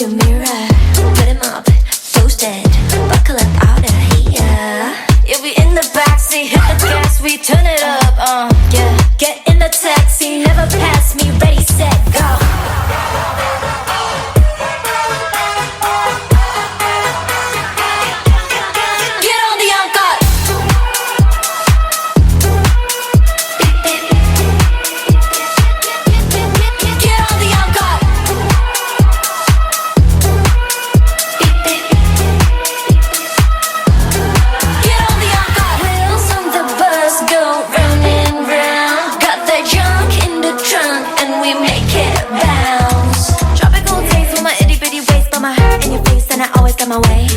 your mirror, put him up, toasted, buckle up out of here. Yeah, we in the backseat, hit the gas, we turn it up, yeah. Get in the taxi, never pass me, ready, set, go. Get on the encore. Get on the encore. Get on the encore. Wheels on the bus go round and round. Got that junk in the trunk and we make it bounce. Tropical taste with my itty bitty waist, but my heart in your face and I always got my way.